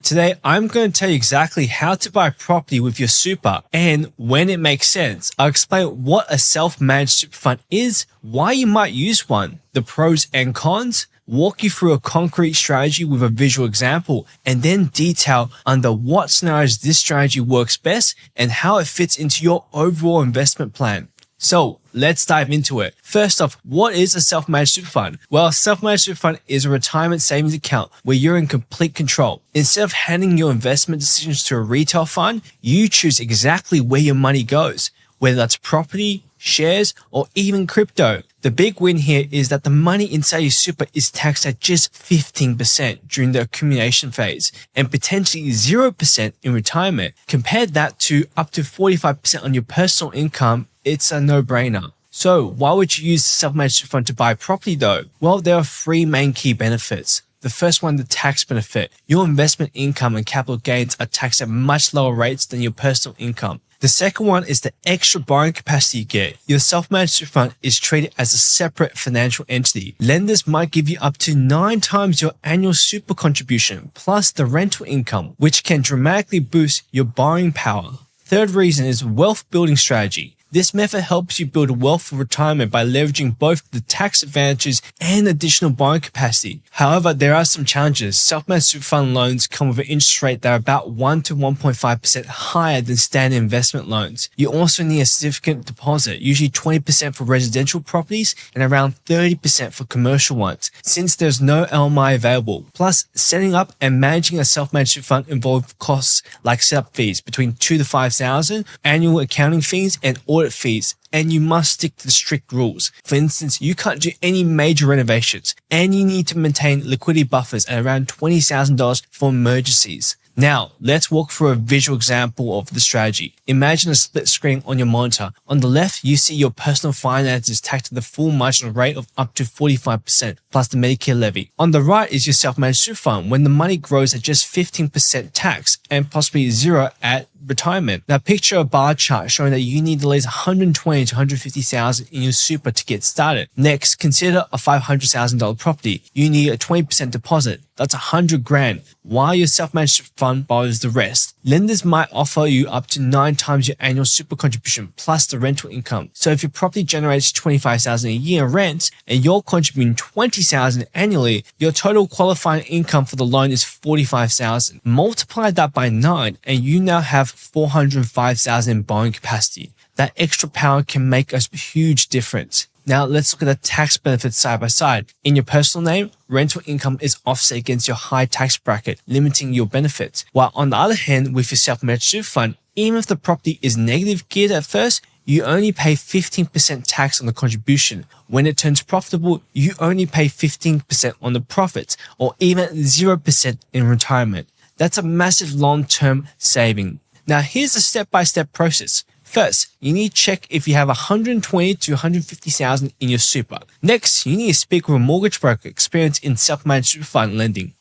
Today, I'm going to tell you exactly how to buy property with your super and when it makes sense. I'll explain what a self-managed super fund is, why you might use one, the pros and cons, walk you through a concrete strategy with a visual example, and then detail under what scenarios this strategy works best and how it fits into your overall investment plan. So let's dive into it. First off, what is a self-managed super fund? Well, a self-managed super fund is a retirement savings account where you're in complete control. Instead of handing your investment decisions to a retail fund, you choose exactly where your money goes, whether that's property, shares, or even crypto. The big win here is that the money inside your super is taxed at just 15% during the accumulation phase and potentially 0% in retirement. Compare that to up to 45% on your personal income. It's a no-brainer. So why would you use the self-managed super fund to buy property though? Well, there are three main key benefits. The first one, the tax benefit. Your investment income and capital gains are taxed at much lower rates than your personal income. The second one is the extra borrowing capacity you get. Your self-managed super fund is treated as a separate financial entity. Lenders might give you up to 9 times your annual super contribution plus the rental income, which can dramatically boost your borrowing power. Third reason is wealth building strategy. This method helps you build wealth for retirement by leveraging both the tax advantages and additional borrowing capacity. However, there are some challenges. Self-managed super fund loans come with an interest rate that are about 1 to 1.5% higher than standard investment loans. You also need a significant deposit, usually 20% for residential properties and around 30% for commercial ones, since there's no LMI available. Plus, setting up and managing a self-managed super fund involves costs like setup fees between $2,000 to $5,000, annual accounting fees, and audit fees, and you must stick to the strict rules. For instance, you can't do any major renovations, and you need to maintain liquidity buffers at around $20,000 for emergencies. Now, let's walk through a visual example of the strategy. Imagine a split screen on your monitor. On the left, you see your personal finances taxed at the full marginal rate of up to 45% plus the Medicare levy. On the right is your self-managed super fund when the money grows at just 15% tax and possibly 0 at retirement. Now picture a bar chart showing that you need at least $120,000 to $150,000 in your super to get started. Next, consider a $500,000 property. You need a 20% deposit. That's $100,000, while your self-managed super fund borrows the rest. Lenders might offer you up to 9 times your annual super contribution plus the rental income. So if your property generates $25,000 a year in rent and you're contributing $20,000 annually, your total qualifying income for the loan is $45,000. Multiply that by 9 and you now have $405,000 in borrowing capacity. That extra power can make a huge difference. Now let's look at the tax benefits side by side. In your personal name, rental income is offset against your high tax bracket, limiting your benefits. While on the other hand, with your self-managed super fund, even if the property is negative geared at first, you only pay 15% tax on the contribution. When it turns profitable, you only pay 15% on the profits, or even 0% in retirement. That's a massive long-term saving. Now here's the step-by-step process. First, you need to check if you have $120,000 to $150,000 in your super. Next, you need to speak with a mortgage broker experienced in self-managed super fund lending.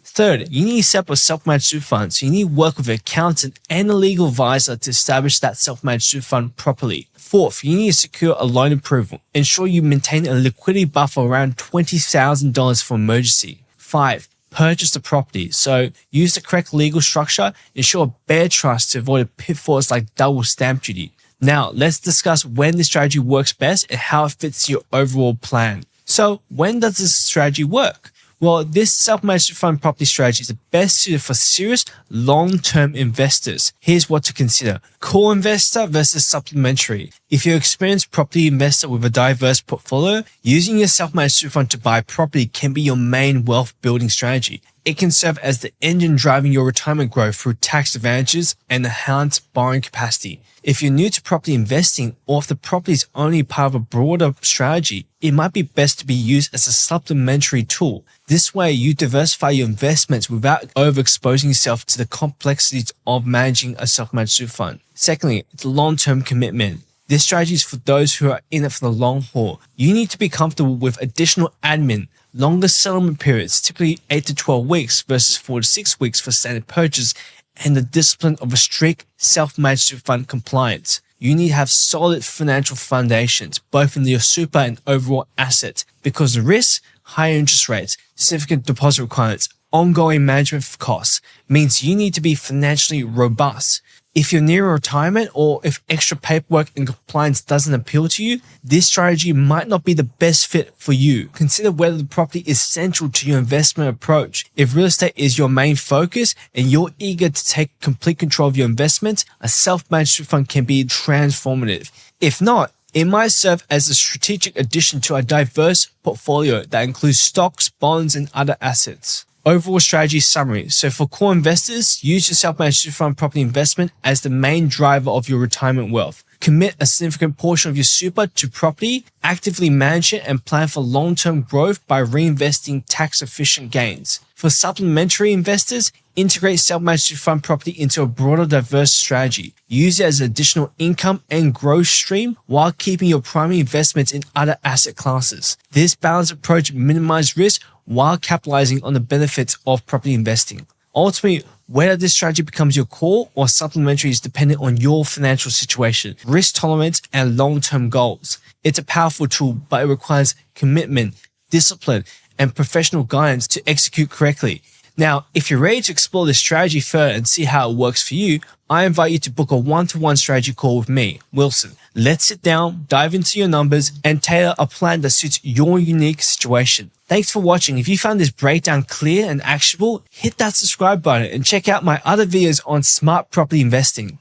Third, you need to set up a self-managed super fund, so you need to work with an accountant and a legal advisor to establish that self-managed super fund properly. Fourth, you need to secure a loan approval. Ensure you maintain a liquidity buffer around $20,000 for emergency. 5. Purchase the property. So use the correct legal structure, ensure a bare trust to avoid pitfalls like double stamp duty. Now let's discuss when this strategy works best and how it fits your overall plan. So when does this strategy work? Well, this self-managed fund property strategy is the best suited for serious long-term investors. Here's what to consider. Core investor versus supplementary. If you're an experienced property investor with a diverse portfolio, using your self-managed super fund to buy property can be your main wealth building strategy. It can serve as the engine driving your retirement growth through tax advantages and enhanced borrowing capacity. If you're new to property investing, or if the property is only part of a broader strategy, it might be best to be used as a supplementary tool. This way, you diversify your investments without overexposing yourself to the complexities of managing a self-managed super fund. Secondly, it's a long-term commitment. This strategy is for those who are in it for the long haul. You need to be comfortable with additional admin, longer settlement periods, typically 8 to 12 weeks versus 4 to 6 weeks for standard purchase, and the discipline of a strict self-managed super fund compliance. You need to have solid financial foundations, both in your super and overall assets, because the risks, higher interest rates, significant deposit requirements, ongoing management costs means you need to be financially robust. If you're near retirement or if extra paperwork and compliance doesn't appeal to you, this strategy might not be the best fit for you. Consider whether the property is central to your investment approach. If real estate is your main focus and you're eager to take complete control of your investments, a self-managed fund can be transformative. If not, it might serve as a strategic addition to a diverse portfolio that includes stocks, bonds, and other assets. Overall strategy summary. So for core investors, use your self-managed fund property investment as the main driver of your retirement wealth. Commit a significant portion of your super to property, actively manage it, and plan for long-term growth by reinvesting tax-efficient gains. For supplementary investors, integrate self-managed fund property into a broader, diverse strategy. Use it as an additional income and growth stream while keeping your primary investments in other asset classes. This balanced approach minimizes risk while capitalizing on the benefits of property investing. Ultimately, whether this strategy becomes your core or supplementary is dependent on your financial situation, risk tolerance, and long-term goals. It's a powerful tool, but it requires commitment, discipline, and professional guidance to execute correctly. Now, if you're ready to explore this strategy further and see how it works for you, I invite you to book a one-to-one strategy call with me, Wilson. Let's sit down, dive into your numbers, and tailor a plan that suits your unique situation. Thanks for watching. If you found this breakdown clear and actionable, hit that subscribe button and check out my other videos on smart property investing.